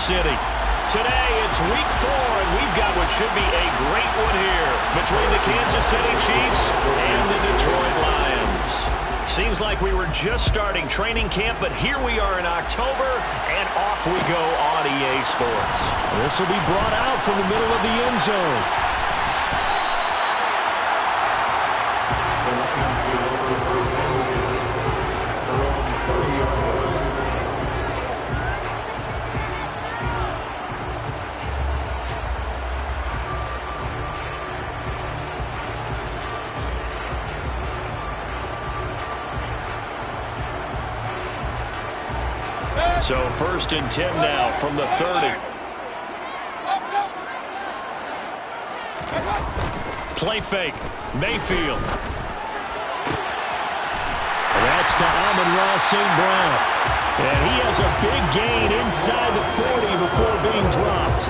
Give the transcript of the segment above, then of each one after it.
City. Today, it's week 4, and we've got what should be a great one here between the Kansas City Chiefs and the Detroit Lions. Seems like we were just starting training camp, but here we are in October, and off we go on EA Sports. This will be brought out from the middle of the end zone. So 1st and 10 now from the 30. Play fake. Mayfield. That's to Amon-Ra St. Brown. And he has a big gain inside the 40 before being dropped.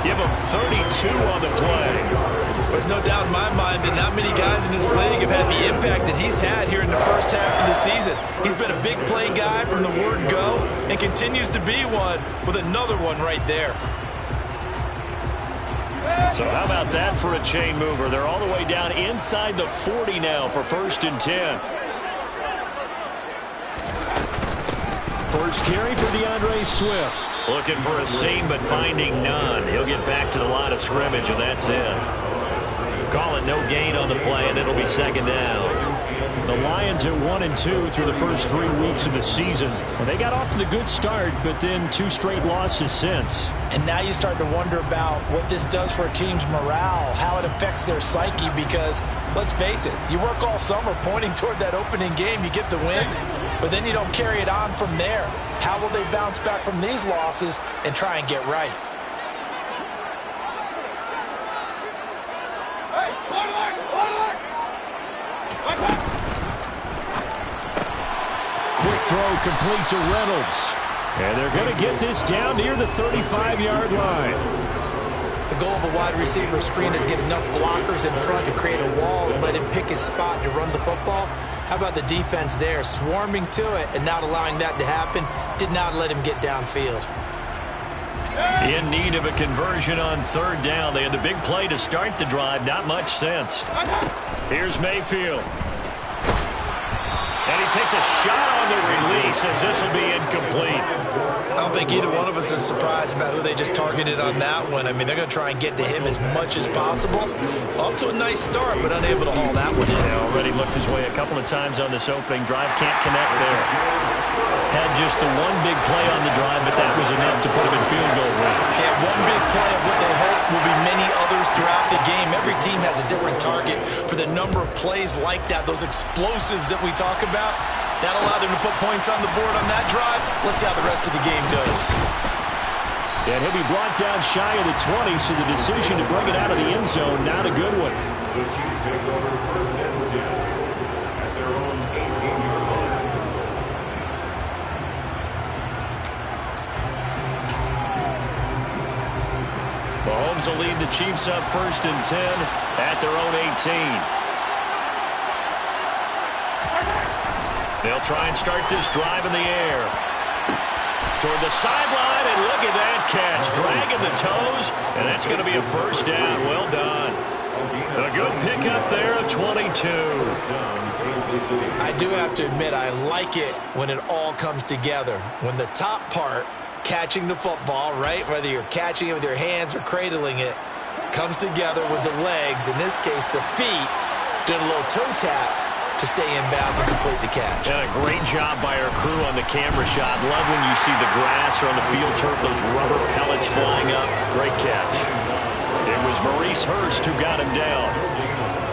Give him 32 on the play. There's no doubt in my mind that not many guys in this league have had the impact that he's had here in the first half of the season. He's been a big play guy from the word go and continues to be one with another one right there. So how about that for a chain mover? They're all the way down inside the 40 now for 1st and 10. First carry for DeAndre Swift. Looking for a seam, but finding none. He'll get back to the line of scrimmage, and that's it. Call it no gain on the play, and it'll be 2nd down. The Lions at 1-2 through the first 3 weeks of the season. And they got off to the good start, but then 2 straight losses since. And now you start to wonder about what this does for a team's morale, how it affects their psyche, because let's face it, you work all summer pointing toward that opening game, you get the win, but then you don't carry it on from there. How will they bounce back from these losses and try and get right? Quick throw complete to Reynolds. And they're going to get this down near the 35-yard line. The goal of a wide receiver screen is get enough blockers in front to create a wall and let him pick his spot to run the football. How about the defense there, swarming to it and not allowing that to happen? Did not let him get downfield. In need of a conversion on 3rd down. They had the big play to start the drive. Not much sense. Here's Mayfield. And he takes a shot on the release as this will be incomplete. I don't think either one of us is surprised about who they just targeted on that one. I mean, they're going to try and get to him as much as possible. Off to a nice start, but unable to haul that one in. He already looked his way a couple of times on this opening drive. Can't connect there. Had just the one big play on the drive, but that was enough to put him in field goal range. Yeah, one big play of what they hope will be many others throughout the game. Every team has a different target for the number of plays like that, those explosives that we talk about. That allowed him to put points on the board on that drive. Let's see how the rest of the game goes. And he'll be brought down shy of the 20, so the decision to bring it out of the end zone, not a good one. The Chiefs take over 1st and 10 at their own 18-yard line. Mahomes will lead the Chiefs up 1st and 10 at their own 18. They'll try and start this drive in the air. Toward the sideline, and look at that catch. Dragging the toes, and that's going to be a 1st down. Well done. A good pickup there of 22. I do have to admit, I like it when it all comes together. When the top part, catching the football, right, whether you're catching it with your hands or cradling it, comes together with the legs, in this case the feet, doing a little toe tap to stay in bounds and complete the catch. And a great job by our crew on the camera shot. Love when you see the grass or on the field turf, those rubber pellets flying up. Great catch. It was Maurice Hurst who got him down.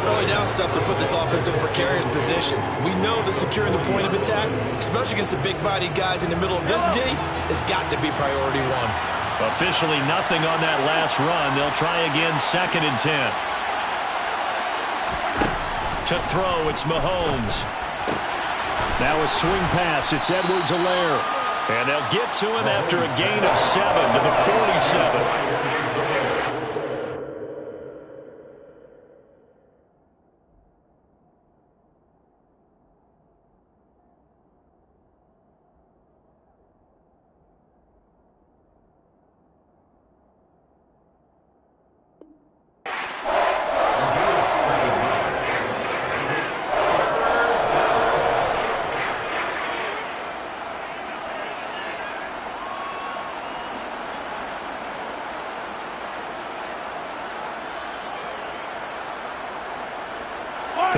Early down stuff to put this offense in a precarious position. We know that securing the point of attack, especially against the big-bodied guys in the middle of this D, has got to be priority 1. Officially nothing on that last run. They'll try again 2nd and 10. To throw, it's Mahomes. Now a swing pass. It's Edwards-Helaire. And they'll get to him after a gain of 7 to the 47.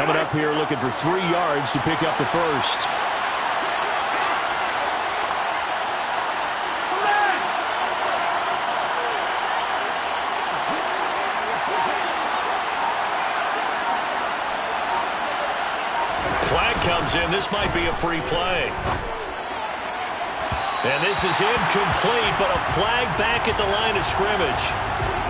Coming up here looking for 3 yards to pick up the first. Flag comes in. This might be a free play. And this is incomplete, but a flag back at the line of scrimmage.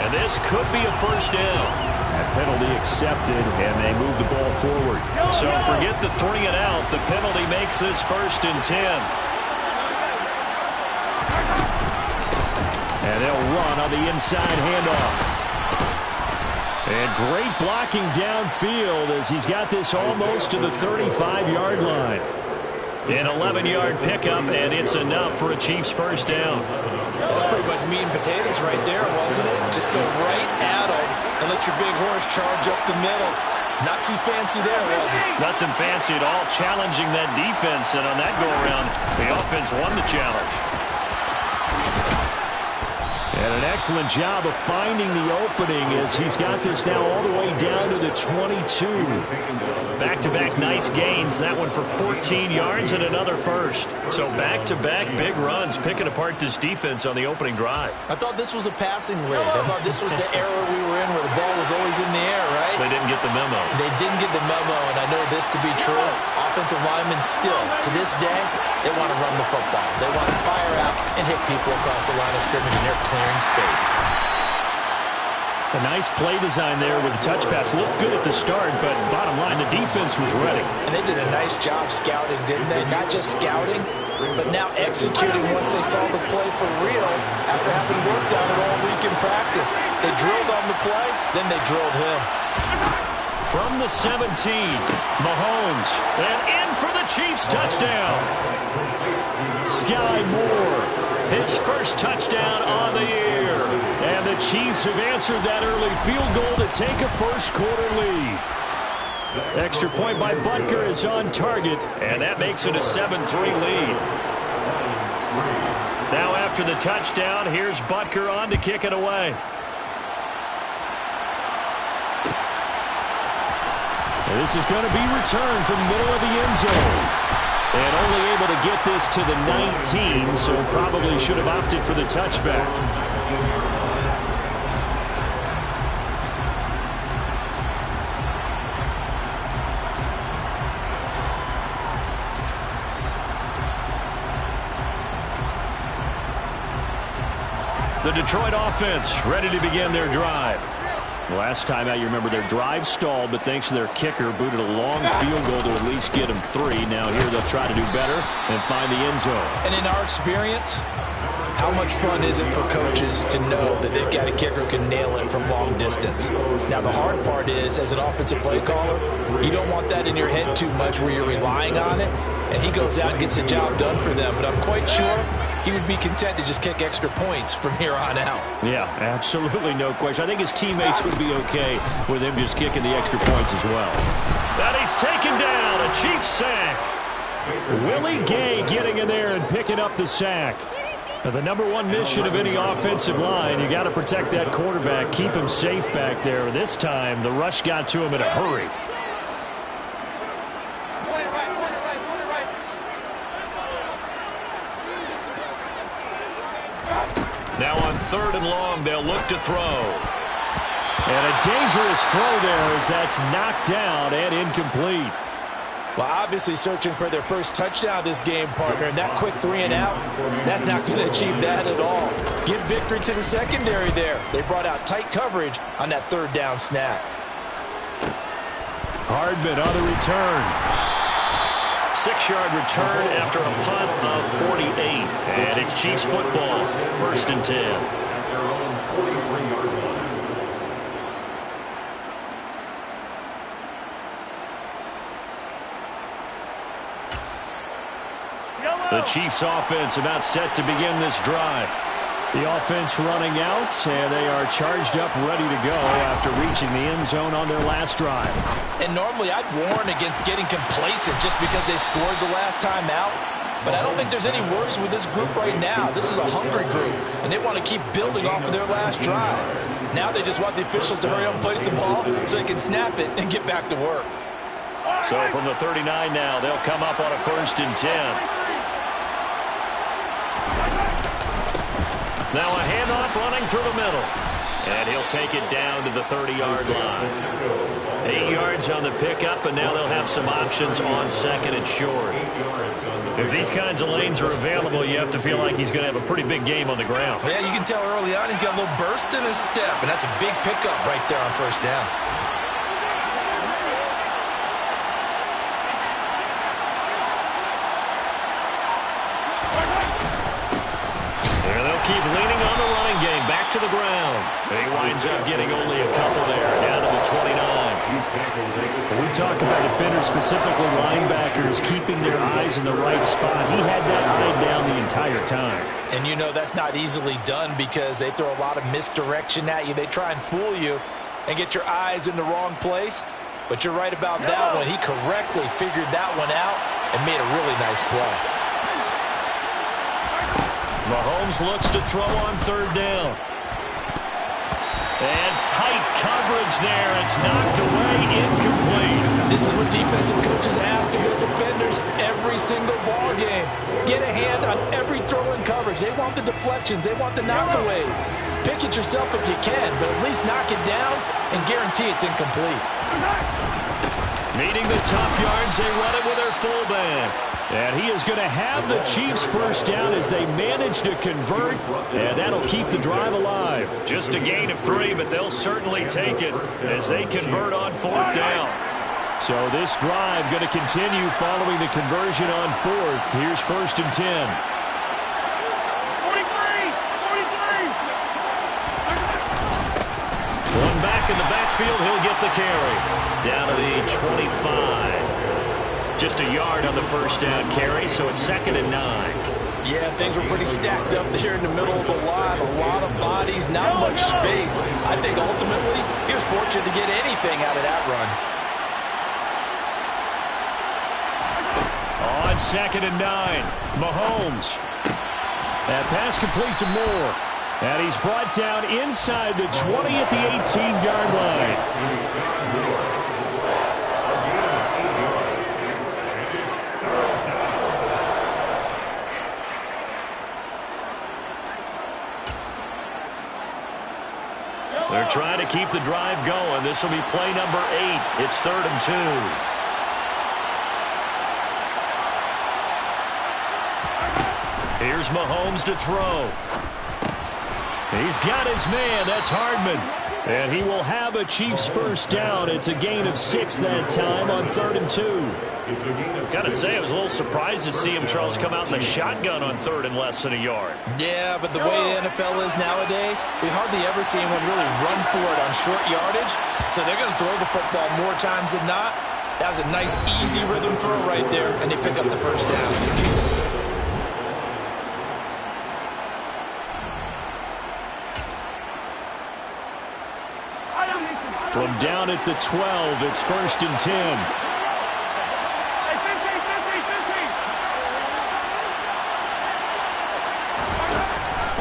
And this could be a first down. That penalty accepted, and they move the ball forward. So forget the 3 and out. The penalty makes this 1st and 10. And they'll run on the inside handoff. And great blocking downfield as he's got this almost to the 35-yard line. An 11-yard pickup, and it's enough for a Chiefs first down. That's pretty much meat and potatoes right there, wasn't it? Just go right at them and let your big horse charge up the middle. Not too fancy there, was it? Nothing fancy at all, challenging that defense, and on that go-around, the offense won the challenge. And an excellent job of finding the opening as he's got this now all the way down to the 22. Back-to-back nice gains. That one for 14 yards and another first. So back-to-back big runs, picking apart this defense on the opening drive. I thought this was a passing league. I thought this was the era we were in where the ball was always in the air, right? They didn't get the memo. They didn't get the memo, and I know this to be true. Offensive linemen still, to this day, they want to run the football. They want to fire out and hit people across the line of scrimmage, and they're clearing space. A nice play design there with a touch pass. Looked good at the start, but bottom line, the defense was ready. And they did a nice job scouting, didn't they? Not just scouting, but now executing once they saw the play for real after having worked on it all week in practice. They drilled on the play, then they drilled him. From the 17, Mahomes, and in for the Chiefs touchdown. Sky Moore, his first touchdown on the year. And the Chiefs have answered that early field goal to take a first-quarter lead. Extra point by Butker is on target, and that makes it a 7-3 lead. Now after the touchdown, here's Butker on to kick it away. And this is going to be returned from the middle of the end zone. And only able to get this to the 19, so probably should have opted for the touchback. The Detroit offense ready to begin their drive. Last time out, you remember their drive stalled, but thanks to their kicker, booted a long field goal to at least get them 3. Now here they'll try to do better and find the end zone. And in our experience, how much fun is it for coaches to know that they've got a kicker who can nail it from long distance? Now, the hard part is, as an offensive play caller, you don't want that in your head too much where you're relying on it, and he goes out and gets the job done for them. But I'm quite sure he would be content to just kick extra points from here on out. Yeah, absolutely no question. I think his teammates would be okay with him just kicking the extra points as well. And he's taken down, a Chiefs sack. Willie Gay getting in there and picking up the sack. Now, the number one mission of any offensive line, you got to protect that quarterback, keep him safe back there. This time, the rush got to him in a hurry. Now on 3rd and long, they'll look to throw. And a dangerous throw there as that's knocked down and incomplete. Well, obviously searching for their first touchdown this game, partner. And that quick 3 and out, that's not going to achieve that at all. Give victory to the secondary there. They brought out tight coverage on that 3rd down snap. Hardman on the return. 6-yard return after a punt of 48. And it's Chiefs football, 1st and 10. The Chiefs offense about set to begin this drive. The offense running out, and they are charged up, ready to go after reaching the end zone on their last drive. And normally I'd warn against getting complacent just because they scored the last time out. But I don't think there's any worries with this group right now. This is a hungry group, and they want to keep building off of their last drive. Now they just want the officials to hurry up and place the ball so they can snap it and get back to work. So from the 39 now, they'll come up on a 1st and 10. Now a handoff running through the middle. And he'll take it down to the 30-yard line. 8 yards on the pickup, and now they'll have some options on 2nd and short. If these kinds of lanes are available, you have to feel like he's going to have a pretty big game on the ground. Yeah, you can tell early on he's got a little burst in his step, and that's a big pickup right there on 1st down. Keep leaning on the running game. Back to the ground. And he winds up getting only a couple there. Down to the 29. When we talk about defenders, specifically linebackers, keeping their eyes in the right spot, he had that eye down the entire time. And you know that's not easily done because they throw a lot of misdirection at you. They try and fool you and get your eyes in the wrong place. But you're right about that one. He correctly figured that one out and made a really nice play. Mahomes looks to throw on 3rd down. And tight coverage there. It's knocked away, incomplete. This is what defensive coaches ask of their defenders every single ball game. Get a hand on every throw in coverage. They want the deflections. They want the knockaways. Pick it yourself if you can, but at least knock it down and guarantee it's incomplete. Needing the tough yards, they run it with their fullback. And he is going to have the Chiefs 1st down as they manage to convert, and that'll keep the drive alive. Just a gain of 3, but they'll certainly take it as they convert on 4th down. So this drive going to continue following the conversion on 4th. Here's 1st and 10. One back in the backfield, he'll get the carry. Down to the 25. Just a yard on the 1st down carry, so it's 2nd and 9. Yeah, things were pretty stacked up there in the middle of the line. A lot of bodies, not much space. I think ultimately he was fortunate to get anything out of that run. On 2nd and 9, Mahomes. That pass complete to Moore. And he's brought down inside the 20 at the 18-yard line. They're trying to keep the drive going. This will be play number 8. It's 3rd and 2. Here's Mahomes to throw. He's got his man. That's Hardman. And he will have a Chiefs 1st down. It's a gain of 6 that time on 3rd and 2. Got to say, I was a little surprised to see him, Charles, come out in the shotgun on 3rd and less than a yard. Yeah, but the way the NFL is nowadays, we hardly ever see anyone really run for it on short yardage. So they're going to throw the football more times than not. That was a nice, easy rhythm throw right there, and they pick up the 1st down. From down at the 12, it's 1st and 10.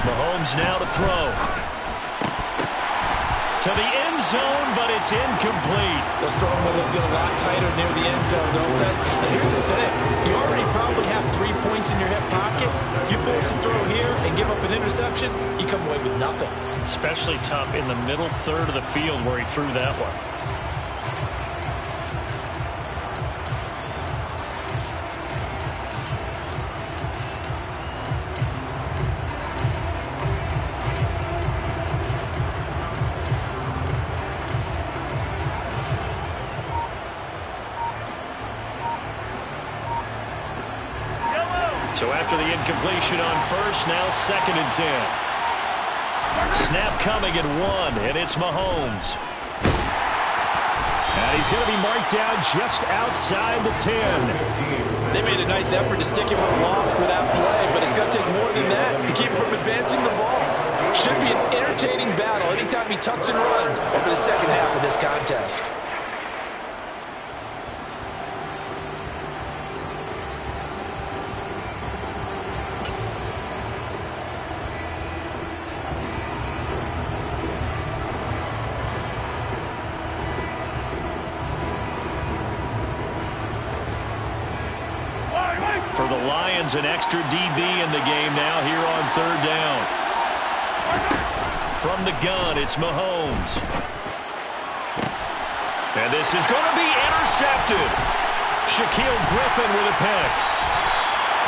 Mahomes now to throw. To the end zone, but it's incomplete. Those throwing windows get a lot tighter near the end zone, don't they? And here's the thing. You already probably have 3 points in your hip pocket. You force a throw here and give up an interception, you come away with nothing. Especially tough in the middle third of the field where he threw that one. So after the incompletion on 1st, now 2nd and 10. Snap coming at 1, and it's Mahomes. And he's going to be marked down just outside the 10. They made a nice effort to stick him with a loss for that play, but it's going to take more than that to keep him from advancing the ball. Should be an entertaining battle anytime he tucks and runs over the second half of this contest. the Lions an extra DB in the game now here on third down. From the gun, it's Mahomes. And this is going to be intercepted. Shaquille Griffin with a pick.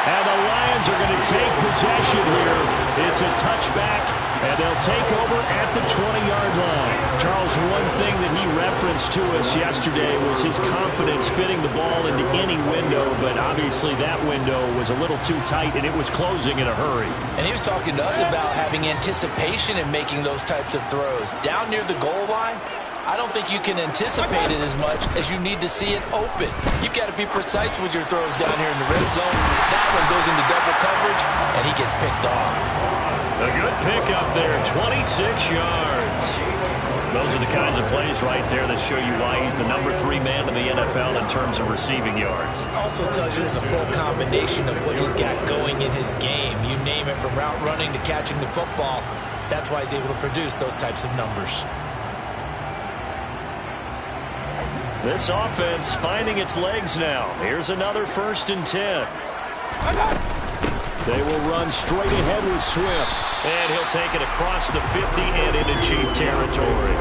And the Lions are going to take possession here. It's a touchback, and they'll take over at the 20-yard line. Charles, one thing that he referenced to us yesterday was his confidence fitting the ball into any window, but obviously that window was a little too tight, and it was closing in a hurry. And he was talking to us about having anticipation in making those types of throws. Down near the goal line, I don't think you can anticipate it as much as you need to see it open. You've got to be precise with your throws down here in the red zone. That one goes into double coverage, and he gets picked off. A good pickup there, 26 yards. Those are the kinds of plays right there that show you why he's the number 3 man in the NFL in terms of receiving yards. Also tells you there's a full combination of what he's got going in his game. You name it, from route running to catching the football. That's why he's able to produce those types of numbers. This offense finding its legs now. Here's another 1st and 10. They will run straight ahead with Swift. And he'll take it across the 50 and into Chief territory.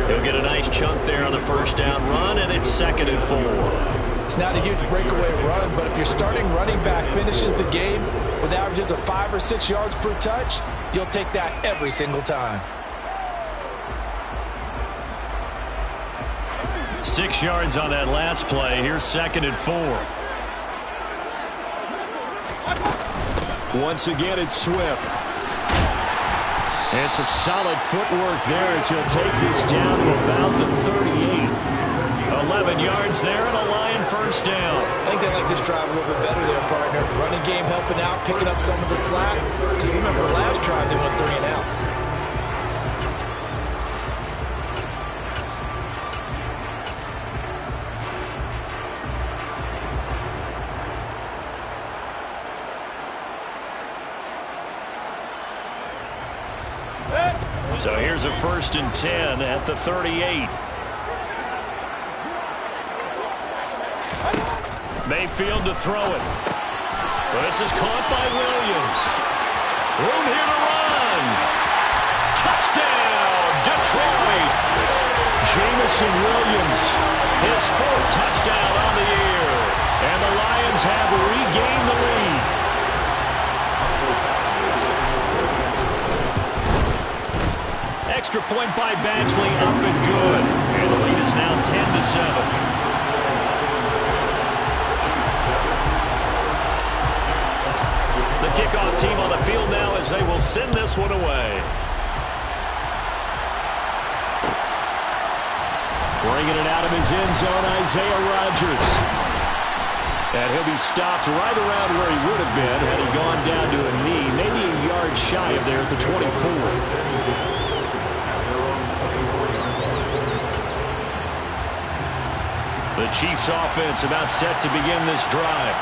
He'll get a nice chunk there on the first down run, and it's 2nd and 4. It's not a huge breakaway run, but if your starting running back finishes the game with averages of 5 or 6 yards per touch, you'll take that every single time. 6 yards on that last play. Here's 2nd and 4. Once again, it's Swift. And some solid footwork there as he'll take this down to about the 38. 11 yards there and a Lion first down. I think they like this drive a little bit better there, partner. Running game helping out, picking up some of the slack. Because remember, last drive they went 3 and out. So here's a 1st and 10 at the 38. Mayfield to throw it. This is caught by Williams. Room here to run. Touchdown, Detroit. Jameson Williams, his 4th touchdown on the year. And the Lions have regained the lead. Extra point by Badgley, up and good. And the lead is now 10-7. The kickoff team on the field now as they will send this one away. Bringing it out of his end zone, Isaiah Rodgers. And he'll be stopped right around where he would have been had he gone down to a knee, maybe a yard shy of there at the 24. The Chiefs offense about set to begin this drive.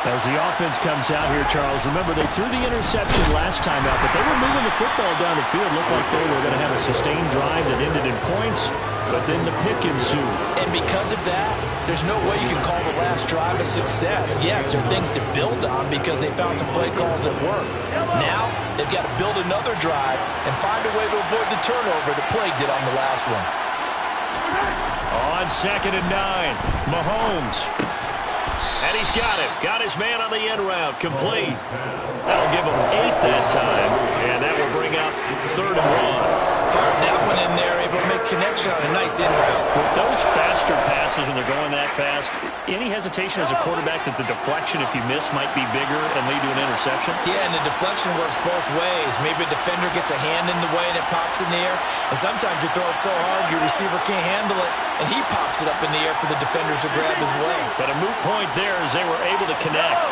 As the offense comes out here, Charles, remember they threw the interception last time out, but they were moving the football down the field. Looked like they were going to have a sustained drive that ended in points, but then the pick ensued. And because of that, there's no way you can call the last drive a success. Yes, there are things to build on because they found some play calls that work. Now, they've got to build another drive and find a way to avoid the turnover that plagued it on the last one. On 2nd and 9, Mahomes. And he's got it. Got his man on the end route. Complete. That'll give him 8 that time. And that will bring up 3rd and 1. Fired that one in there, able to make connection on a nice in route. With those faster passes when they're going that fast, any hesitation as a quarterback that the deflection, if you miss, might be bigger and lead to an interception? Yeah, and the deflection works both ways. Maybe a defender gets a hand in the way and it pops in the air. And sometimes you throw it so hard your receiver can't handle it, and he pops it up in the air for the defenders to grab as well. But a moot point there as they were able to connect.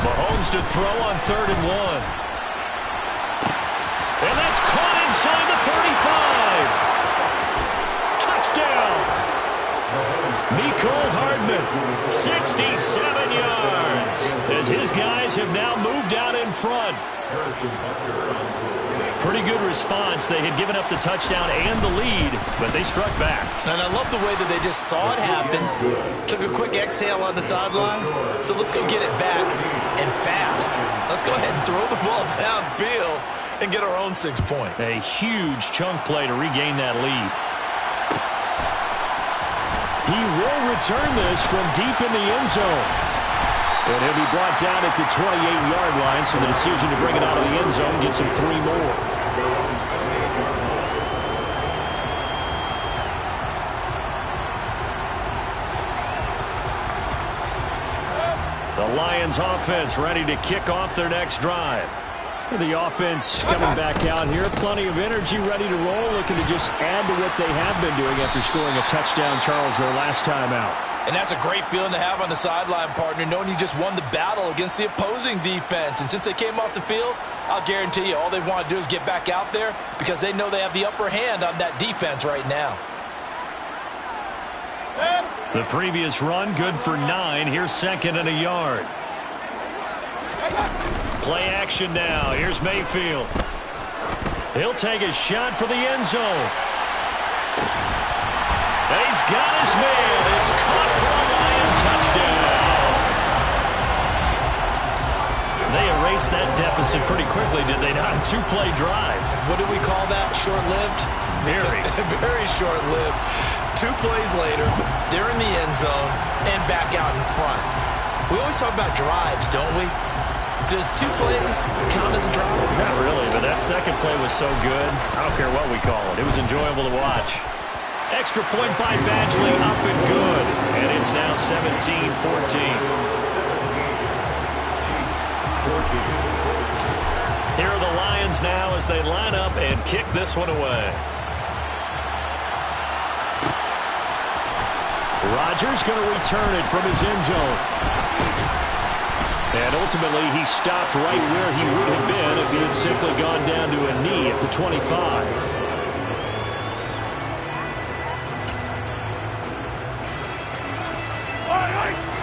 Mahomes to throw on 3rd and 1. And that's caught inside the 35. Touchdown. Mecole Hardman, 67 yards. As his guys have now moved out in in front. Harrison Butker on the play. Pretty good response. They had given up the touchdown and the lead, but they struck back. And I love the way that they just saw it happen, took a quick exhale on the sidelines. So let's go get it back and fast. Let's go ahead and throw the ball downfield and get our own 6 points. A huge chunk play to regain that lead. He will return this from deep in the end zone. And he'll be brought down at the 28-yard line, so the decision to bring it out of the end zone gets him 3 more. The Lions offense ready to kick off their next drive. The offense coming back out here. Plenty of energy, ready to roll, looking to just add to what they have been doing after scoring a touchdown, Charles, their last time out. And that's a great feeling to have on the sideline, partner, knowing you just won the battle against the opposing defense. And since they came off the field, I'll guarantee you all they want to do is get back out there because they know they have the upper hand on that defense right now. The previous run, good for 9. Here's 2nd and a yard. Play action now. Here's Mayfield. He'll take a shot for the end zone. He's got his man. It's caught for a Lion touchdown. They erased that deficit pretty quickly, did they not? A 2-play drive. What do we call that? Short-lived? Very. Very short-lived. 2 plays later, they're in the end zone and back out in front. We always talk about drives, don't we? Does 2 plays count as a drive? Not really, but that second play was so good. I don't care what we call it. It was enjoyable to watch. Extra point by Badgley, up and good. And it's now 17-14. Here are the Lions now as they line up and kick this one away. Rodgers going to return it from his end zone. And ultimately, he stopped right where he would have been if he had simply gone down to a knee at the 25.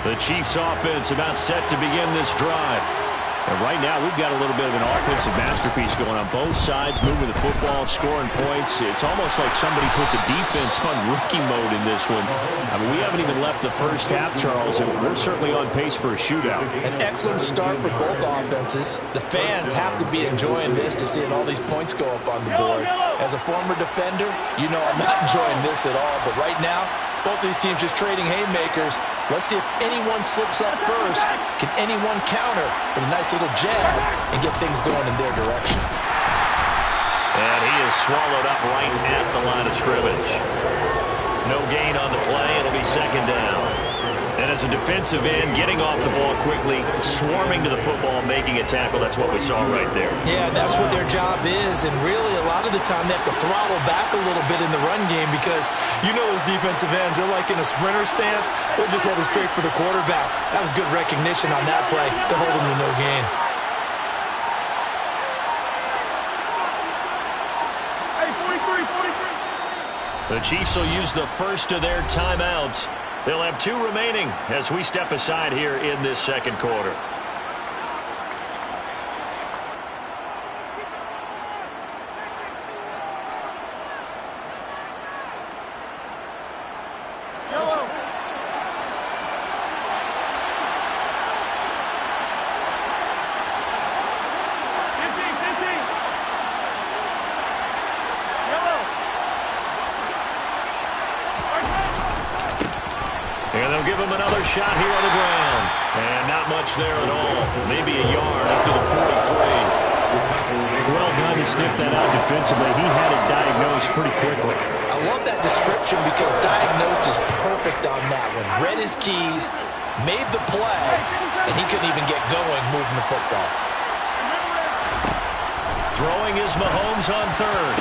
The Chiefs offense about set to begin this drive. And right now, we've got a little bit of an offensive masterpiece going on both sides, moving the football, scoring points. It's almost like somebody put the defense on rookie mode in this one. I mean, we haven't even left the first half, Charles, and we're certainly on pace for a shootout. An excellent start for both offenses. The fans have to be enjoying this to seeing all these points go up on the board. As a former defender, you know I'm not enjoying this at all. But right now, both these teams just trading haymakers. Let's see if anyone slips up first. Can anyone counter with a nice little jab and get things going in their direction? And he is swallowed up right at the line of scrimmage. No gain on the play. It'll be 2nd down. And as a defensive end, getting off the ball quickly, swarming to the football, making a tackle, that's what we saw right there. Yeah, that's what their job is, and really a lot of the time they have to throttle back a little bit in the run game because you know those defensive ends, they're like in a sprinter stance, they're just headed straight for the quarterback. That was good recognition on that play to hold them to no gain. The Chiefs will use the first of their timeouts. They'll have 2 remaining as we step aside here in this 2nd quarter. And they'll give him another shot here on the ground. And not much there at all. Maybe a yard up to the 43. Well done to sniff that out defensively. He had it diagnosed pretty quickly. I love that description because diagnosed is perfect on that one. Read his keys, made the play, and he couldn't even get going moving the football. Throwing is Mahomes on 3rd.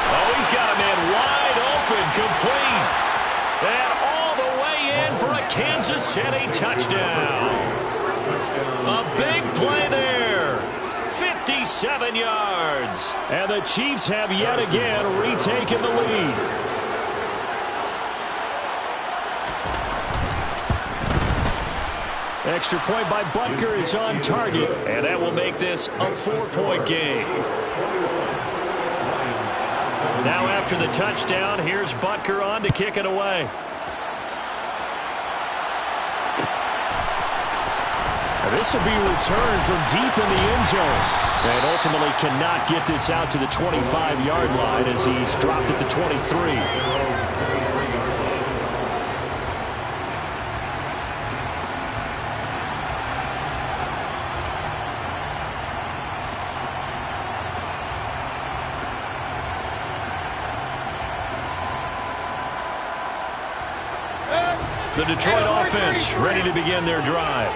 Oh, he's got a man wide open, complete. And all the way in for a Kansas City touchdown. A big play there. 57 yards. And the Chiefs have yet again retaken the lead. Extra point by Butker is on target. And that will make this a 4-point game. Now after the touchdown, here's Butker on to kick it away. This will be returned from deep in the end zone. And ultimately cannot get this out to the 25-yard line as he's dropped at the 23. The Detroit offense ready to begin their drive.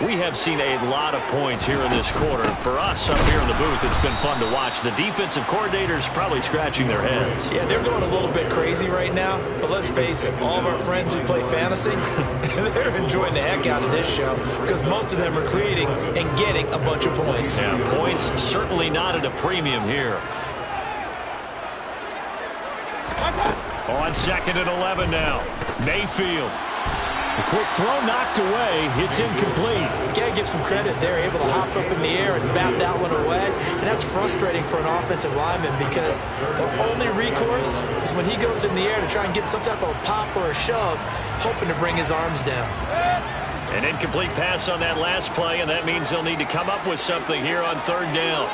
We have seen a lot of points here in this quarter. For us up here in the booth, it's been fun to watch. The defensive coordinators probably scratching their heads. Yeah, they're going a little bit crazy right now. But let's face it, all of our friends who play fantasy, they're enjoying the heck out of this show because most of them are creating and getting a bunch of points. Yeah, points certainly not at a premium here. On 2nd and 11 now. Mayfield. A quick throw knocked away. It's incomplete. You got to give some credit. They're able to hop up in the air and bat that one away. And that's frustrating for an offensive lineman because the only recourse is when he goes in the air to try and get some type of a pop or a shove, hoping to bring his arms down. An incomplete pass on that last play, and that means they'll need to come up with something here on 3rd down.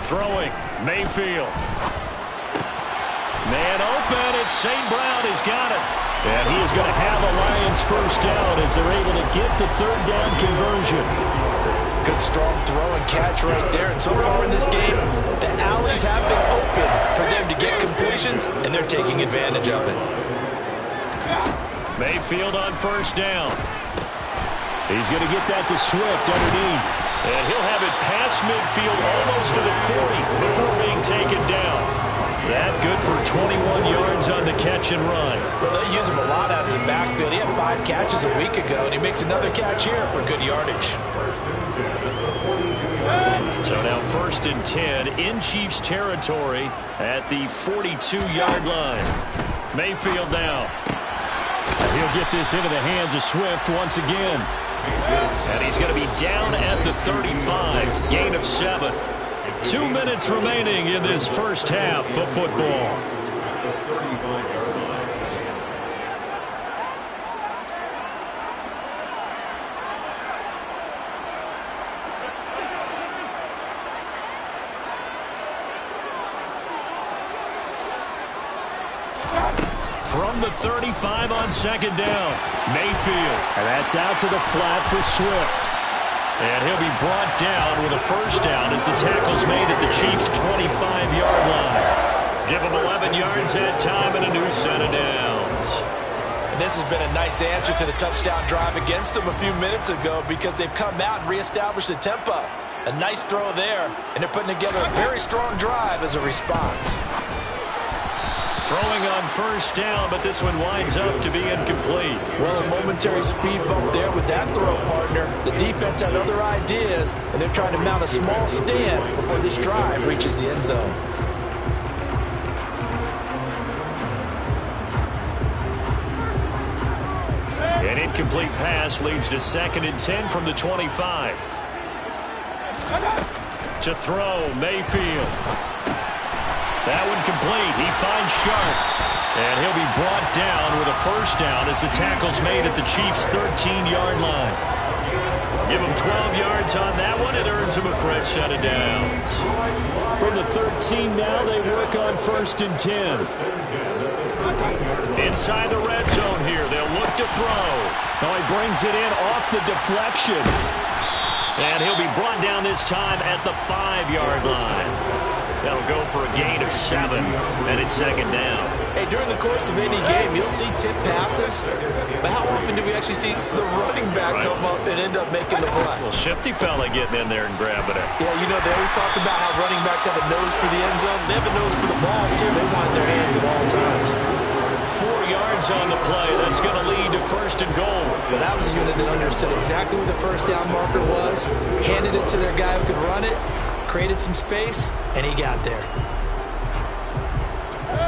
Throwing, Mayfield. Man open, it's St. Brown has got it. And he is going to have a Lions first down as they're able to get the 3rd down conversion. Good strong throw and catch right there. And so far in this game, the alleys have been open for them to get completions, and they're taking advantage of it. Mayfield on 1st down. He's going to get that to Swift underneath. And he'll have it past midfield almost to the 40 before being taken down. That good for 21 yards on the catch and run. Well, they use him a lot out of the backfield. He had 5 catches a week ago, and he makes another catch here for good yardage. So now 1st and 10 in Chiefs territory at the 42-yard line. Mayfield now. He'll get this into the hands of Swift once again. And he's going to be down at the 35. Gain of 7. 2 minutes remaining in this first half of football. From the 35 on 2nd down, Mayfield. And that's out to the flat for Swift. And he'll be brought down with a first down as the tackle's made at the Chiefs' 25-yard line. Give him 11 yards that time and a new set of downs. And this has been a nice answer to the touchdown drive against them a few minutes ago because they've come out and reestablished the tempo. A nice throw there, and they're putting together a very strong drive as a response. Throwing on 1st down, but this one winds up to be incomplete. Well, a momentary speed bump there with that throw, partner. The defense had other ideas, and they're trying to mount a small stand before this drive reaches the end zone. An incomplete pass leads to 2nd and 10 from the 25. To throw, Mayfield. That one complete. He finds Sharp. And he'll be brought down with a first down as the tackle's made at the Chiefs' 13-yard line. Give him 12 yards on that one. It earns him a fresh set of downs. From the 13 now, they work on 1st and 10. Inside the red zone here. They'll look to throw. Oh, he brings it in off the deflection. And he'll be brought down this time at the 5-yard line. That'll go for a gain of 7, and it's 2nd down. Hey, during the course of any game, you'll see tip passes, but how often do we actually see the running back come up and end up making the play? Well, shifty fella getting in there and grabbing it. Yeah, you know, they always talk about how running backs have a nose for the end zone. They have a nose for the ball, too. They want it in their hands at all times. 4 yards yards on the play. That's going to lead to 1st and goal. But that was a unit that understood exactly where the first down marker was, handed it to their guy who could run it, created some space, and he got there.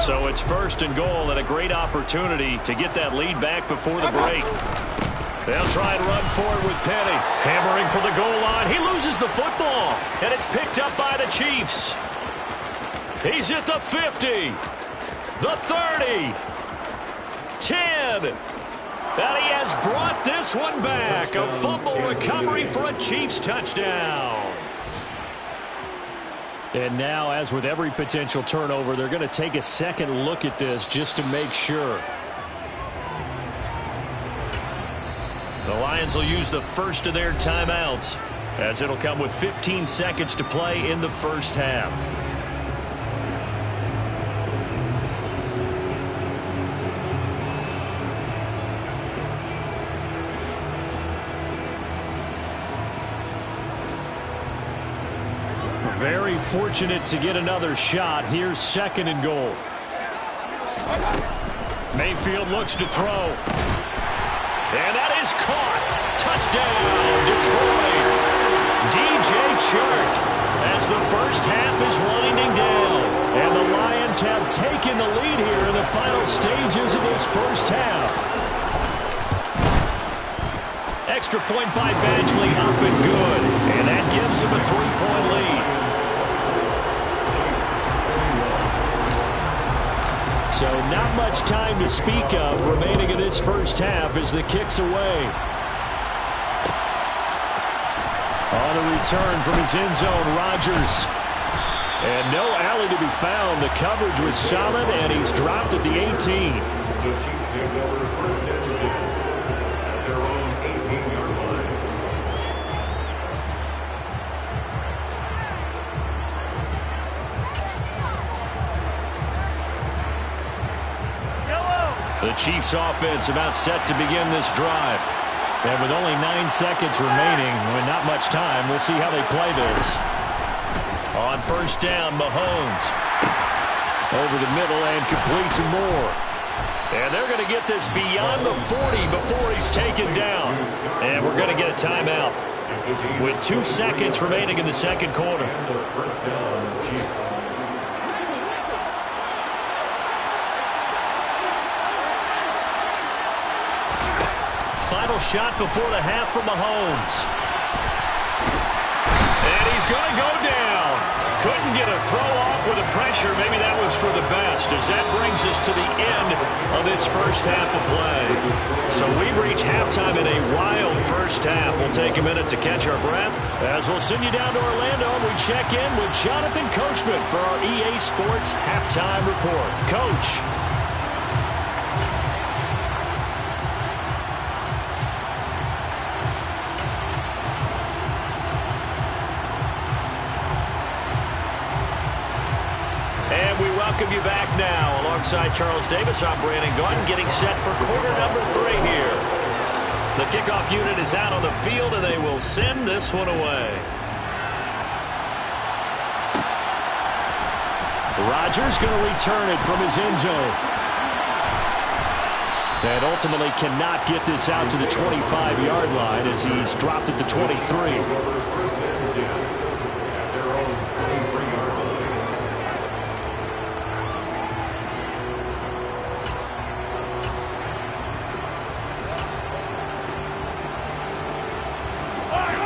So it's 1st and goal and a great opportunity to get that lead back before the break. They'll try and run forward with Penny. Hammering for the goal line. He loses the football, and it's picked up by the Chiefs. He's at the 50, the 30, 10. And he has brought this one back. A fumble recovery for a Chiefs touchdown. And now, as with every potential turnover, they're going to take a second look at this just to make sure. The Lions will use the first of their timeouts, as it'll come with 15 seconds to play in the first half. Very fortunate to get another shot. Here's 2nd and goal. Mayfield looks to throw. And that is caught. Touchdown, Detroit. DJ Chark, as the first half is winding down. And the Lions have taken the lead here in the final stages of this first half. Extra point by Badgley, up and good. And that gives them a 3-point lead. So not much time to speak of remaining in this first half as the kick's away. On the return from his end zone, Rodgers. And no alley to be found. The coverage was solid, and he's dropped at the 18. The Chiefs take over 1st and 10 at their own 18-yard line. The Chiefs offense about set to begin this drive. And with only 9 seconds remaining, with not much time, we'll see how they play this. On 1st down, Mahomes. Over the middle and completes more. And they're going to get this beyond the 40 before he's taken down. And we're going to get a timeout with 2 seconds remaining in the second quarter. 1st down, Chiefs. Final shot before the half from Mahomes. And he's going to go down. Couldn't get a throw off with the pressure. Maybe that was for the best, as that brings us to the end of this first half of play. So we've reached halftime in a wild first half. We'll take a minute to catch our breath, as we'll send you down to Orlando and we check in with Jonathan Coachman for our EA Sports Halftime Report. Coach. Welcome you back now. Alongside Charles Davis, I'm Brandon Gaudin, getting set for quarter number 3 here. The kickoff unit is out on the field, and they will send this one away. Rodgers going to return it from his end zone. And ultimately cannot get this out to the 25-yard line as he's dropped at the 23.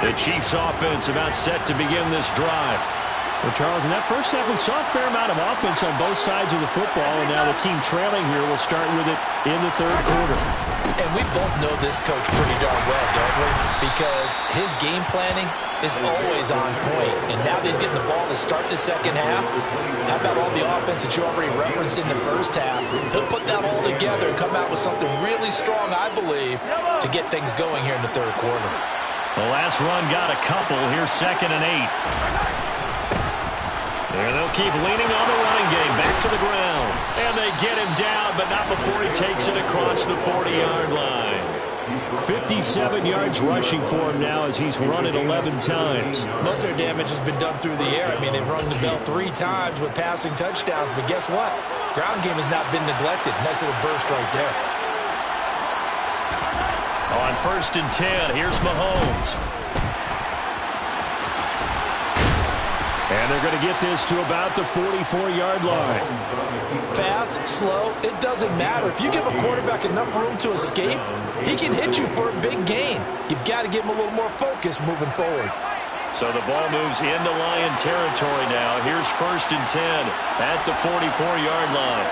The Chiefs offense about set to begin this drive. Well, Charles, in that first half, we saw a fair amount of offense on both sides of the football, and now the team trailing here will start with it in the third quarter. And we both know this coach pretty darn well, don't we? Because his game planning is always on point. And now that he's getting the ball to start the second half, how about all the offense that you already referenced in the first half? He'll put that all together and come out with something really strong, I believe, to get things going here in the third quarter. The last run got a couple. Here's 2nd and 8. And they'll keep leaning on the running game. Back to the ground. And they get him down, but not before he takes it across the 40-yard line. 57 yards rushing for him now as he's run it 11 times. Most of their damage has been done through the air. I mean, they've rung the bell 3 times with passing touchdowns, but guess what? Ground game has not been neglected. Nice little burst right there. On 1st and 10, here's Mahomes. And they're going to get this to about the 44-yard line. Fast, slow, it doesn't matter. If you give a quarterback enough room to escape, he can hit you for a big gain. You've got to give him a little more focus moving forward. So the ball moves into Lion territory now. Here's 1st and 10 at the 44-yard line.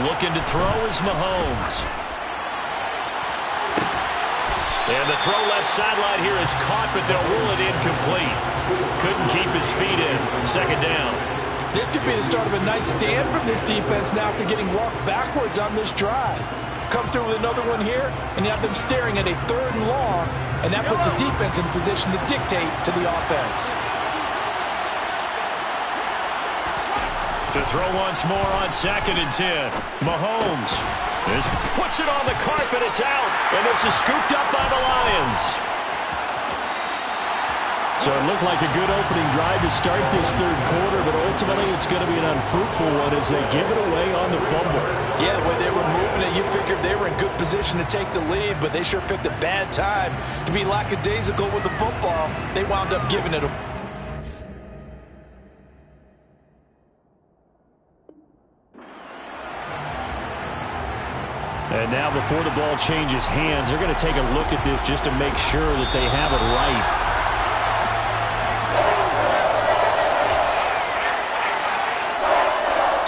Looking to throw is Mahomes. And the throw left sideline here is caught, but they'll rule it incomplete. Couldn't keep his feet in. 2nd down. This could be the start of a nice stand from this defense now after getting walked backwards on this drive. Come through with another one here, and you have them staring at a 3rd and long, and that puts the defense in position to dictate to the offense. To throw once more on 2nd and 10. Mahomes puts it on the carpet. It's out. And this is scooped up by the Lions. So it looked like a good opening drive to start this 3rd quarter, but ultimately it's going to be an unfruitful one as they give it away on the fumble. Yeah, when they were moving it, you figured they were in good position to take the lead, but they sure picked a bad time to be lackadaisical with the football. They wound up giving it away. And now before the ball changes hands, they're going to take a look at this just to make sure that they have it right.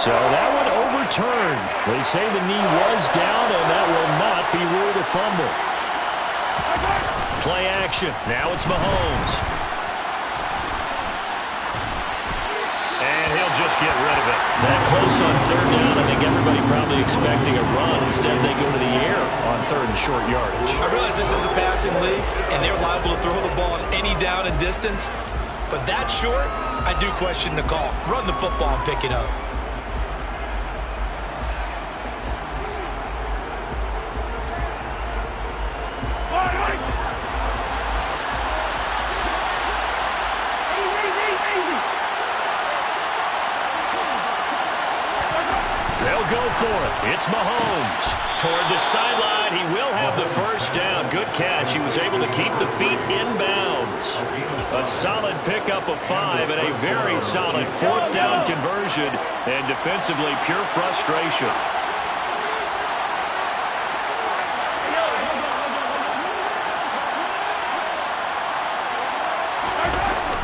So that one overturned. They say the knee was down, and that will not be ruled a fumble. Play action. Now it's Mahomes. And he'll just get rid of it. That close on 3rd down. I think everybody probably expecting a run. Instead, they go to the air on 3rd and short yardage. I realize this is a passing league, and they're liable to throw the ball on any down and distance. But that short, I do question the call. Run the football and pick it up. They'll go for it. It's Mahomes. Toward the sideline, he will have the 1st down. Good catch. He was able to keep the feet in bounds. A solid pickup of 5 and a very solid 4th down conversion. And defensively, pure frustration.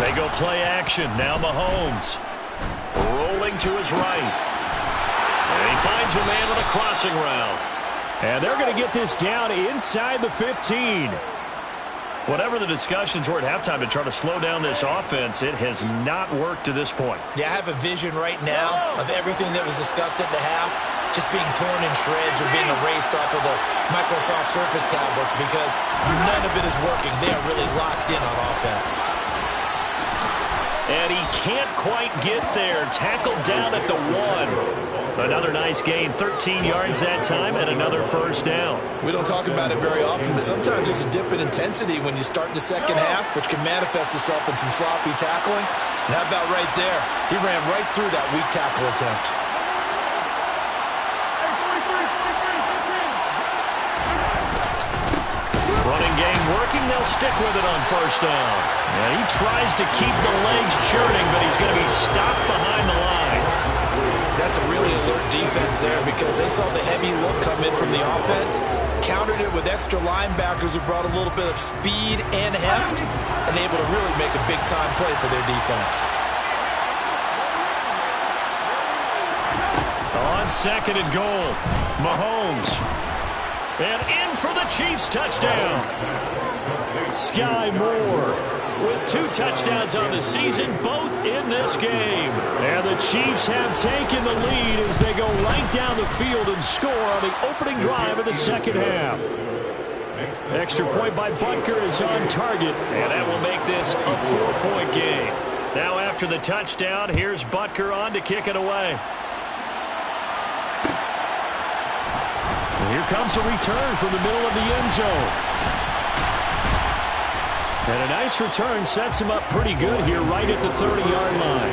They go play action. Now Mahomes. Rolling to his right. And he finds a man with a crossing route. And they're going to get this down inside the 15. Whatever the discussions were at halftime to try to slow down this offense, it has not worked to this point. Yeah, I have a vision right now of everything that was discussed at the half just being torn in shreds or being erased off of the Microsoft Surface tablets because none of it is working. They are really locked in on offense. And he can't quite get there. Tackled down at the 1. Another nice gain, 13 yards that time, and another 1st down. We don't talk about it very often, but sometimes there's a dip in intensity when you start the second half, which can manifest itself in some sloppy tackling. And how about right there? He ran right through that weak tackle attempt. Running game working. They'll stick with it on 1st down. And he tries to keep the legs churning, but he's going to be stopped behind the line. That's a really alert defense there because they saw the heavy look come in from the offense, countered it with extra linebackers who brought a little bit of speed and heft, and able to really make a big-time play for their defense. On 2nd and goal, Mahomes. And in for the Chiefs touchdown. Sky Moore with 2 touchdowns on the season, both in this game. And the Chiefs have taken the lead as they go right down the field and score on the opening drive of the second half. Extra point by Butker is on target, and that will make this a 4-point game. Now after the touchdown, here's Butker on to kick it away. And here comes a return from the middle of the end zone. And a nice return sets him up pretty good here right at the 30-yard line.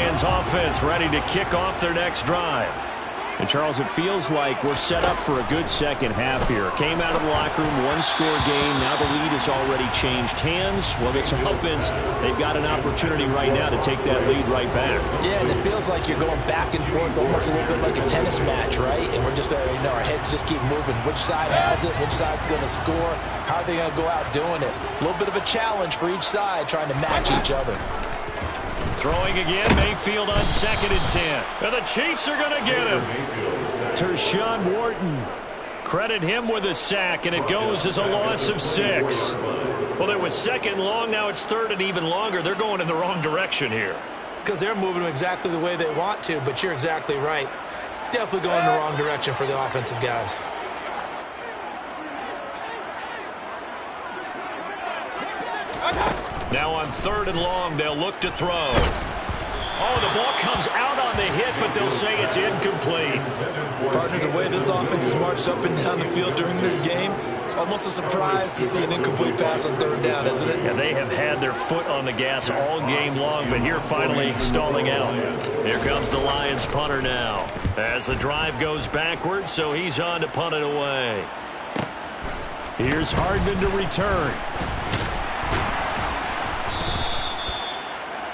Lions offense ready to kick off their next drive. And, Charles, it feels like we're set up for a good second half here. Came out of the locker room, one-score game. Now the lead has already changed hands. Well, this offense, they've got an opportunity right now to take that lead right back. Yeah, and it feels like you're going back and forth almost a little bit like a tennis match, right? And we're just, our heads just keep moving. Which side has it? Which side's going to score? How are they going to go out doing it? A little bit of a challenge for each side trying to match each other. Throwing again, Mayfield on 2nd and 10. And the Chiefs are going to get him. Tershawn Wharton. Credit him with a sack, and it goes as a loss of 6. Well, it was 2nd and long. Now it's 3rd and even longer. They're going in the wrong direction here. Because they're moving exactly the way they want to, but you're exactly right. Definitely going in the wrong direction for the offensive guys. Now on 3rd and long, they'll look to throw. Oh, the ball comes out on the hit, but they'll say it's incomplete. Partner, the way this offense has marched up and down the field during this game, it's almost a surprise to see an incomplete pass on 3rd down, isn't it? Yeah, they have had their foot on the gas all game long, but here finally stalling out. Here comes the Lions punter now. As the drive goes backwards, so he's on to punt it away. Here's Hardman to return.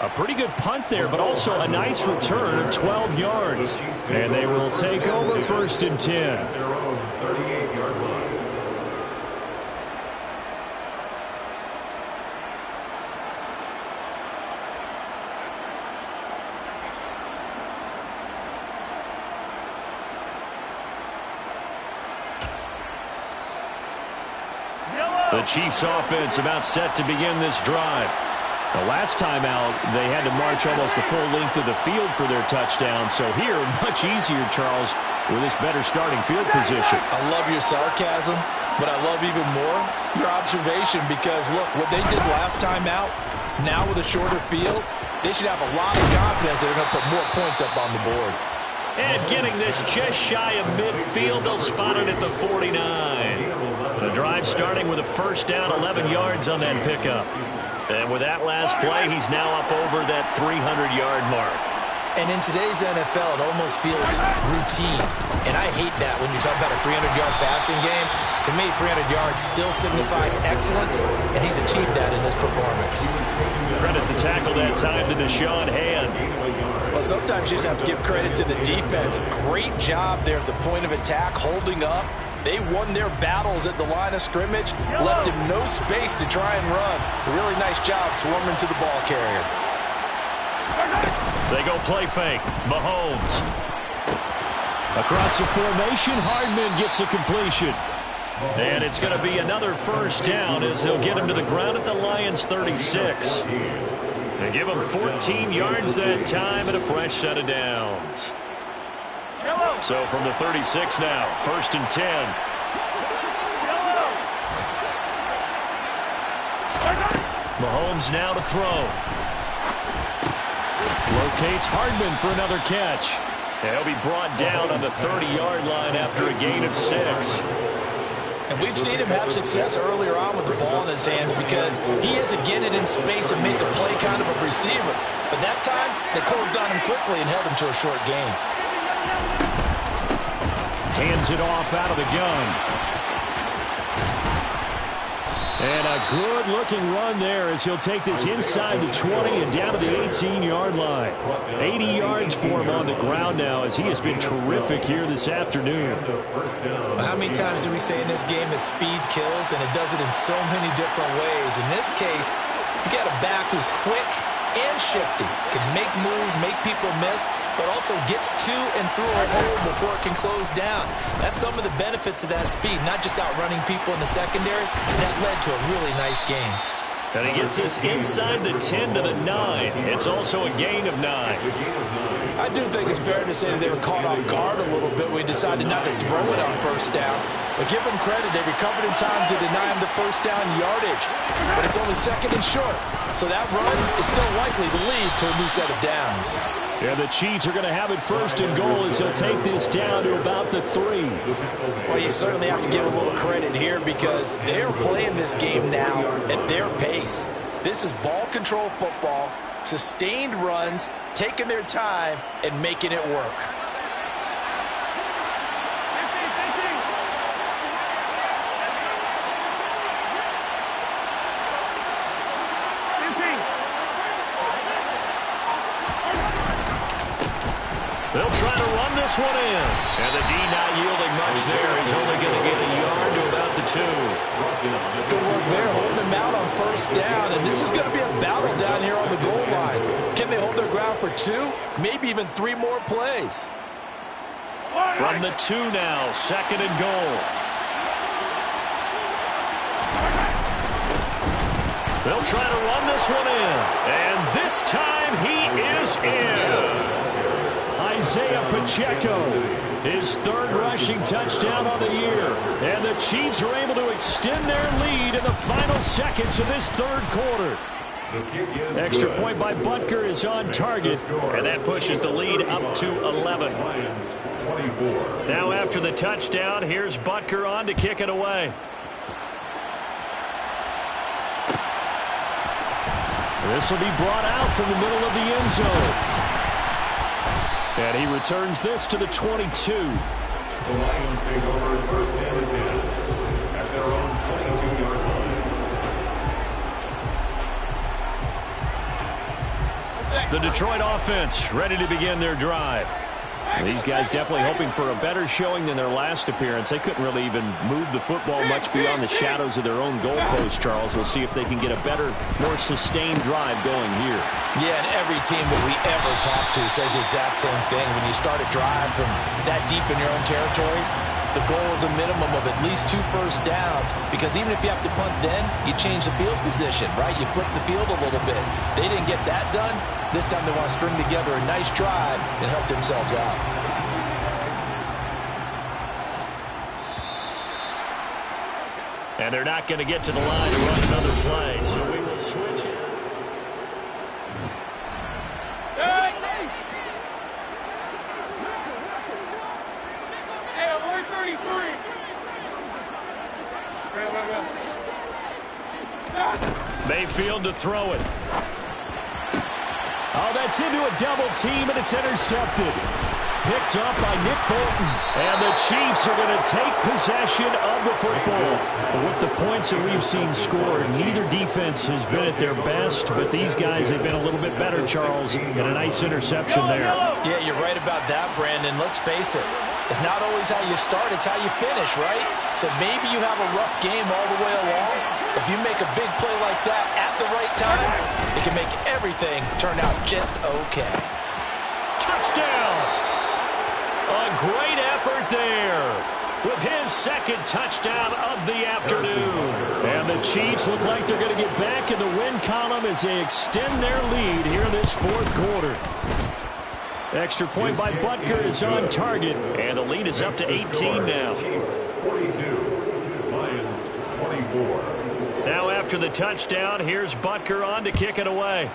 A pretty good punt there, but also a nice return of 12 yards. And they will take over 1st and 10. Their own 38-yard line. The Chiefs offense about set to begin this drive. The last time out, they had to march almost the full length of the field for their touchdown. So here, much easier, Charles, with this better starting field position. I love your sarcasm, but I love even more your observation because, look, what they did last time out, now with a shorter field, they should have a lot of confidence they're going to put more points up on the board. And getting this just shy of midfield, they'll spot it at the 49. The drive starting with a 1st down, 11 yards on that pickup. And with that last play, he's now up over that 300-yard mark. And in today's NFL, it almost feels routine. And I hate that when you talk about a 300-yard passing game. To me, 300 yards still signifies excellence, and he's achieved that in this performance. Credit the tackle that time to Deshaun Hand. Well, sometimes you just have to give credit to the defense. Great job there at the point of attack, holding up. They won their battles at the line of scrimmage, left him no space to try and run. A really nice job swarming to the ball carrier. They go play fake. Mahomes. Across the formation, Hardman gets a completion. And it's going to be another 1st down as they'll get him to the ground at the Lions' 36. They give him 14 yards that time and a fresh set of downs. So from the 36 now, 1st and 10. Mahomes now to throw. Locates Hardman for another catch. He'll be brought down on the 30-yard line after a gain of 6. And we've seen him have success earlier on with the ball in his hands because he is to get it in space and make a play kind of a receiver. But that time, they closed on him quickly and held him to a short gain. Hands it off out of the gun. And a good-looking run there as he'll take this inside the 20 and down to the 18-yard line. 80 yards for him on the ground now as he has been terrific here this afternoon. How many times do we say in this game that speed kills, and it does it in so many different ways? In this case, you got a back who's quick and shifty, can make moves, make people miss, but also gets to and through a hole before it can close down. That's some of the benefits of that speed, not just outrunning people in the secondary. That led to a really nice game. And he gets this inside the 10 to the 9. It's also a gain of 9. I do think it's fair to say that they were caught off guard a little bit. We decided not to throw it on 1st down. But give them credit. They recovered in time to deny him the 1st down yardage. But it's only 2nd and short. So that run is still likely to lead to a new set of downs. Yeah, the Chiefs are going to have it 1st and goal as he'll take this down to about the 3. Well, you certainly have to give a little credit here because they're playing this game now at their pace. This is ball control football. Sustained runs, taking their time, and making it work. They'll try to run this one in. And the D not yielding much there. He's only going to get a yard to about the 2. Good work there, holding them out on first down. And this is going to be a battle down here on the goal line. Can they hold their ground for 2? Maybe even 3 more plays. From the 2 now, 2nd and goal. They'll try to run this one in. And this time he is in. Isaiah Pacheco, his 3rd rushing touchdown on the year. And the Chiefs are able to extend their lead in the final seconds of this 3rd quarter. Extra point by Butker is on target. And that pushes the lead up to 11. Now after the touchdown, here's Butker on to kick it away. This will be brought out from the middle of the end zone. And he returns this to the 22. The Lions take over 1st and 10 at their own 22-yard line. The Detroit offense ready to begin their drive. These guys definitely hoping for a better showing than their last appearance. They couldn't really even move the football much beyond the shadows of their own goalpost, Charles. We'll see if they can get a better, more sustained drive going here. Yeah, and every team that we ever talk to says the exact same thing. When you start a drive from that deep in your own territory, the goal is a minimum of at least 2 first downs, because even if you have to punt then, you change the field position, right? You flip the field a little bit. They didn't get that done. This time they want to string together a nice drive and help themselves out. And they're not going to get to the line to run another play, so we will switch it. Mayfield to throw it. Oh, that's into a double team, and it's intercepted. Picked up by Nick Bolton. And the Chiefs are going to take possession of the football. With the points that we've seen scored, neither defense has been at their best, but these guys have been a little bit better, Charles, and a nice interception there. Yeah, you're right about that, Brandon. Let's face it. It's not always how you start, it's how you finish, right? So maybe you have a rough game all the way along. If you make a big play like that at the right time, it can make everything turn out just okay. Touchdown! A great effort there with his 2nd touchdown of the afternoon. And the Chiefs look like they're going to get back in the win column as they extend their lead here in this 4th quarter. Extra point by Butker is on target, and the lead is up to 18 now. Chiefs 42, Lions 24. Now after the touchdown, here's Butker on to kick it away.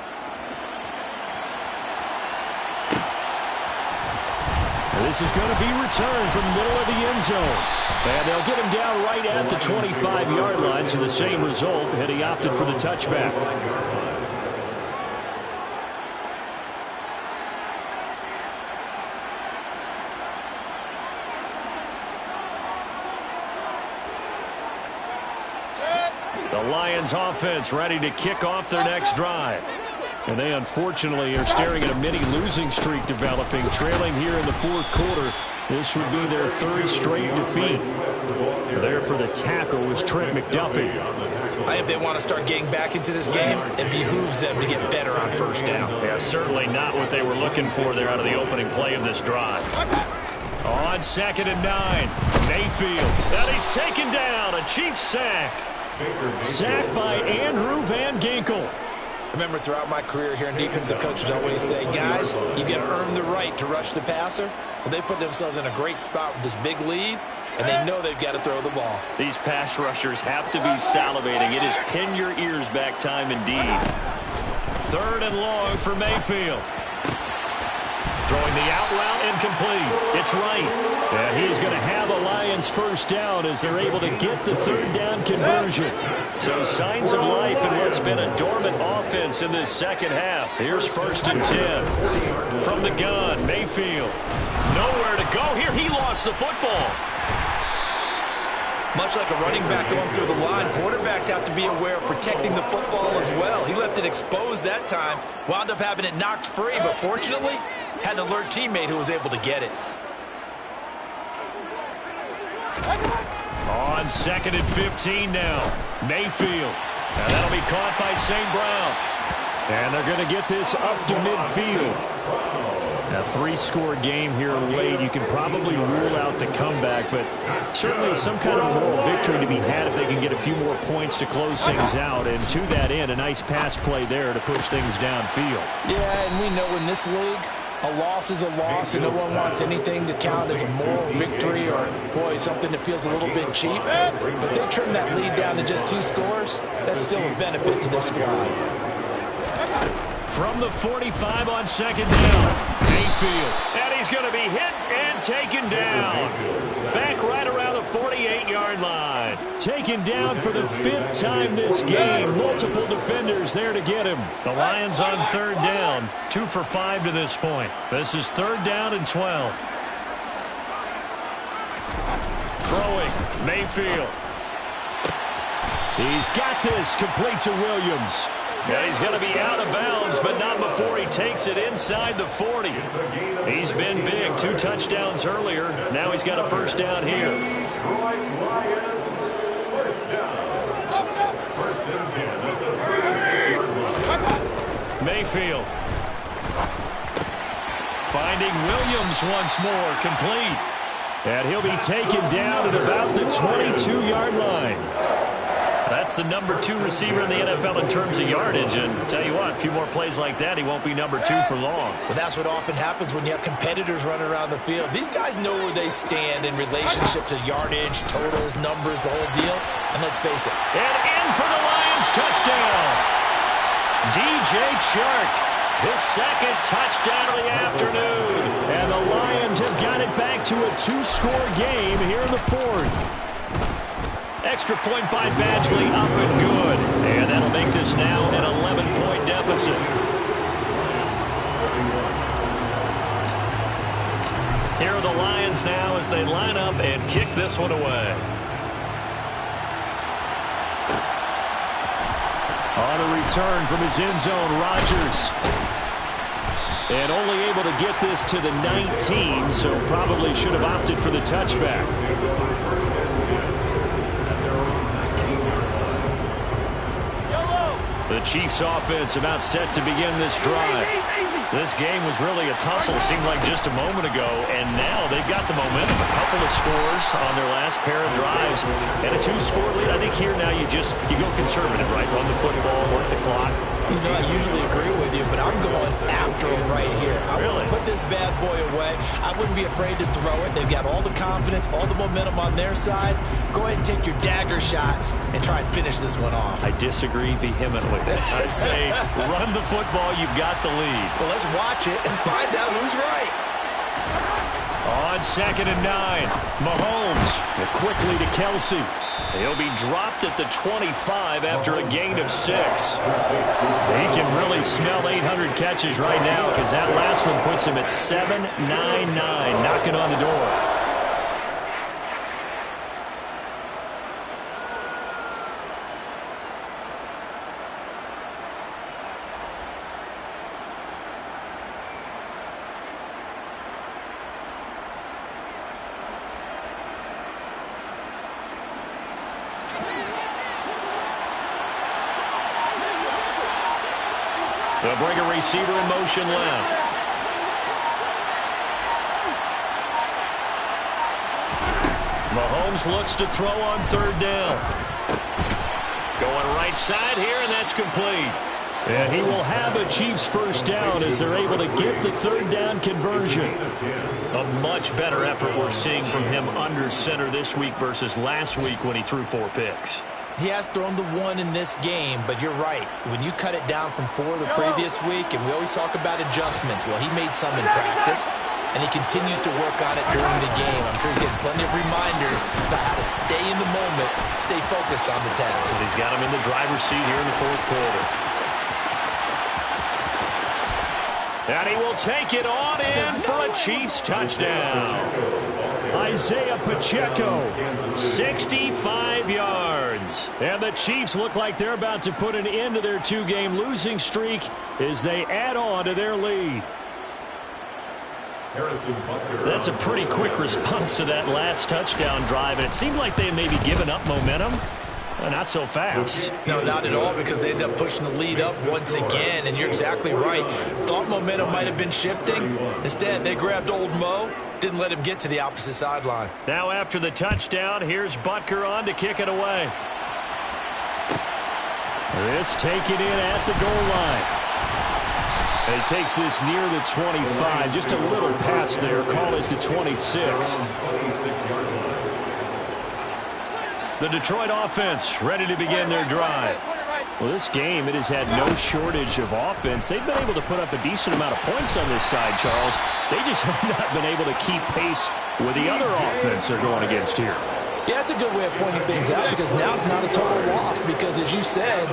This is going to be returned from the middle of the end zone. And they'll get him down right at the 25-yard line, so the same result, and he opted for the touchback. The Lions offense ready to kick off their next drive. And they unfortunately are staring at a mini losing streak developing, trailing here in the 4th quarter. This would be their 3rd straight defeat. There for the tackle was Trent McDuffie. If they want to start getting back into this game, it behooves them to get better on first down. Yeah, certainly not what they were looking for there out of the opening play of this drive. On 2nd and 9, Mayfield. And he's taken down, a Chiefs sack. Sacked by Andrew Van Ginkel. Remember, throughout my career here in defensive coaches always say, guys, you got to earn the right to rush the passer. Well, they put themselves in a great spot with this big lead, and they know they've got to throw the ball. These pass rushers have to be salivating. It is pin your ears back time indeed. 3rd and long for Mayfield. Throwing the out route incomplete. It's right. And he is going to have a Lions first down as they're able to get the third down conversion. So signs of life in what's been a dormant offense in this second half. Here's 1st and 10. From the gun, Mayfield. Nowhere to go here. He lost the football. Much like a running back going through the line, quarterbacks have to be aware of protecting the football as well. He left it exposed that time, wound up having it knocked free, but fortunately had an alert teammate who was able to get it. On 2nd and 15 now, Mayfield. And that'll be caught by St. Brown. And they're going to get this up to midfield. A 3-score game here late. You can probably rule out the comeback, but certainly some kind of a moral victory to be had if they can get a few more points to close things out. And to that end, a nice pass play there to push things downfield. Yeah, and we know in this league, a loss is a loss, and no one wants anything to count as a moral victory or, boy, something that feels a little bit cheap. But they trim that lead down to just 2 scores. That's still a benefit to this squad. From the 45 on 2nd down, Mayfield. And he's going to be hit and taken down. Back right around the 48-yard line. Taken down for the 5th time this game. Multiple defenders there to get him. The Lions on 3rd down. 2 for 5 to this point. This is 3rd down and 12. Throwing, Mayfield. He's got this, complete to Williams. Yeah, he's going to be out of bounds, but not before he takes it inside the 40. He's been big. 2 touchdowns earlier. Now he's got a first down here. Detroit Lions, first down. 1st and 10. Mayfield. Finding Williams once more, complete. And he'll be taken down at about the 22-yard line. That's the number 2 receiver in the NFL in terms of yardage. And tell you what, a few more plays like that, he won't be number 2 for long. Well, that's what often happens when you have competitors running around the field. These guys know where they stand in relationship to yardage, totals, numbers, the whole deal. And let's face it. And in for the Lions touchdown. DJ Chark, his 2nd touchdown of the afternoon. And the Lions have got it back to a 2-score game here in the 4th. Extra point by Badgley, up and good. And that'll make this now an 11-point deficit. Here are the Lions now as they line up and kick this one away. On the return from his end zone, Rodgers. And only able to get this to the 19, so probably should have opted for the touchback. The Chiefs offense about set to begin this drive. This game was really a tussle, seemed like just a moment ago, and now they've got the momentum. A couple of scores on their last pair of drives, and a 2-score lead. I think here now you go conservative, right? Run the football, work the clock. You know, I usually agree with you, but I'm going after him right here. I want to put this bad boy away. I wouldn't be afraid to throw it. They've got all the confidence, all the momentum on their side. Go ahead and take your dagger shots and try and finish this one off. I disagree vehemently. I say run the football. You've got the lead. Well, let's watch it and find out who's right. On 2nd and 9, Mahomes quickly to Kelsey. He'll be dropped at the 25 after a gain of 6. He can really smell 800 catches right now because that last one puts him at 799, knocking on the door. They'll bring a receiver in motion left. Mahomes looks to throw on 3rd down. Going right side here, and that's complete. And he will have a Chiefs first down as they're able to get the 3rd down conversion. A much better effort we're seeing from him under center this week versus last week when he threw 4 picks. He has thrown the 1 in this game, but you're right. When you cut it down from 4 the previous week, and we always talk about adjustments, well, he made some in practice. and he continues to work on it during the game. I'm sure he's getting plenty of reminders about how to stay in the moment, stay focused on the task. And he's got him in the driver's seat here in the fourth quarter. And he will take it on in for a Chiefs touchdown. Isaiah Pacheco, 65 yards. And the Chiefs look like they're about to put an end to their two-game losing streak as they add on to their lead. That's a pretty quick response to that last touchdown drive, and it seemed like they had maybe given up momentum. Not so fast. No, not at all, because they end up pushing the lead up once again, and you're exactly right. Thought momentum might have been shifting. Instead, they grabbed old Mo, didn't let him get to the opposite sideline. Now after the touchdown, here's Butker on to kick it away. This taken in at the goal line. And he takes this near the 25. Just a little pass there. Call it the 26. The Detroit offense ready to begin their drive. Well, this game, it has had no shortage of offense. They've been able to put up a decent amount of points on this side, Charles. They just have not been able to keep pace with the other offense they're going against here. Yeah, that's a good way of pointing things out, because now it's not a total loss, because as you said,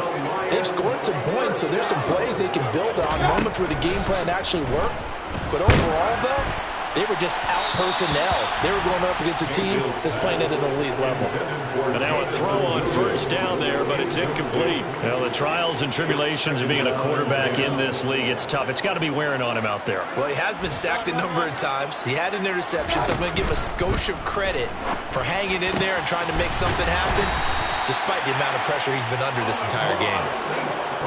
they've scored some points, so there's some plays they can build on, moments where the game plan actually worked. But overall, though, they were just out personnel. They were going up against a team that's playing at an elite level. And now a throw on first down there, but it's incomplete. Well, the trials and tribulations of being a quarterback in this league, it's tough. It's got to be wearing on him out there. Well, he has been sacked a number of times. He had an interception, so I'm going to give him a skosh of credit for hanging in there and trying to make something happen, despite the amount of pressure he's been under this entire game.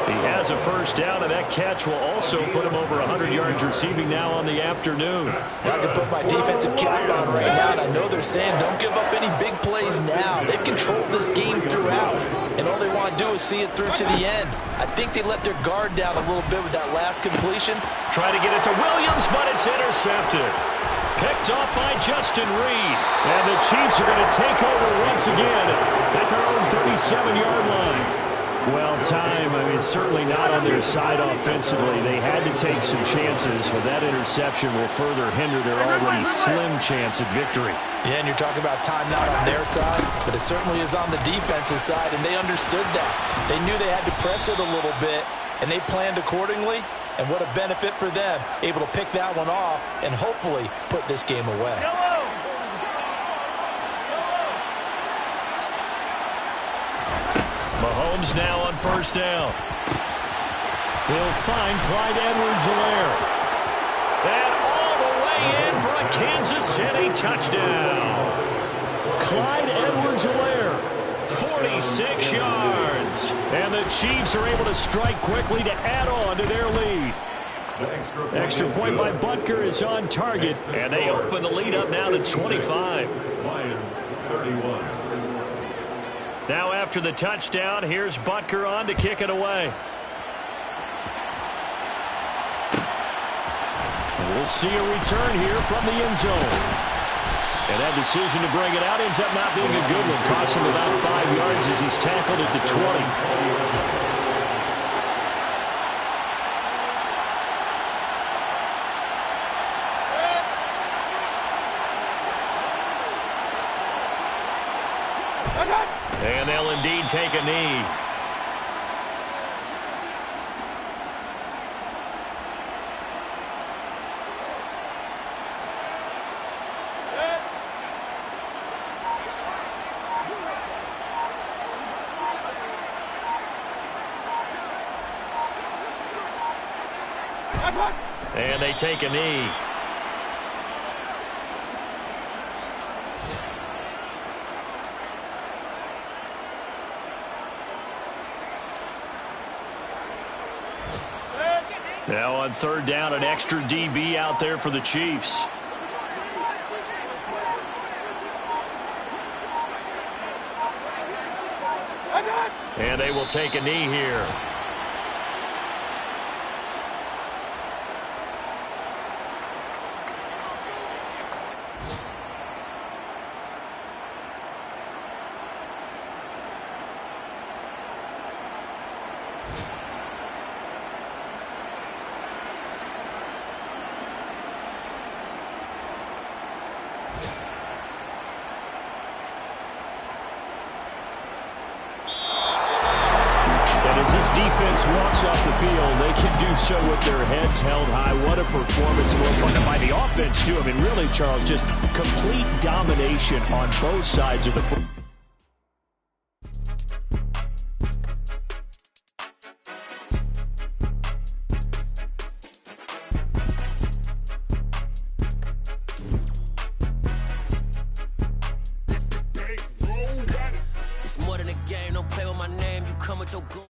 He has a first down, and that catch will also put him over 100 yards receiving now on the afternoon. I can put my defensive cap on right now, and I know they're saying don't give up any big plays now. They've controlled this game throughout, and all they want to do is see it through to the end. I think they let their guard down a little bit with that last completion. Try to get it to Williams, but it's intercepted. Picked off by Justin Reed. And the Chiefs are going to take over once again at their own 37-yard line. Well, time, I mean, certainly not on their side offensively. They had to take some chances, but that interception will further hinder their already slim chance at victory. Yeah, and you're talking about time not on their side, but it certainly is on the defensive side, and they understood that. They knew they had to press it a little bit, and they planned accordingly, and what a benefit for them, able to pick that one off and hopefully put this game away. Mahomes now on first down. He'll find Clyde Edwards-Helaire. And all the way in for a Kansas City touchdown. Clyde Edwards-Helaire, 46 yards. And the Chiefs are able to strike quickly to add on to their lead. Extra point by Butker is on target. And they open the lead up now to 25. Lions 31. Now after the touchdown, here's Butker on to kick it away. And we'll see a return here from the end zone. And that decision to bring it out ends up not being a good one. Cost him about 5 yards as he's tackled at the 20. And they'll indeed take a knee. And they take a knee. Now on third down, an extra DB out there for the Chiefs. And they will take a knee here. walks off the field, they can do so with their heads held high. What a performance, and well done by the offense, too. I mean, really, Charles, just complete domination on both sides of the football. It's more than a game, don't play with my name, you come with your goon.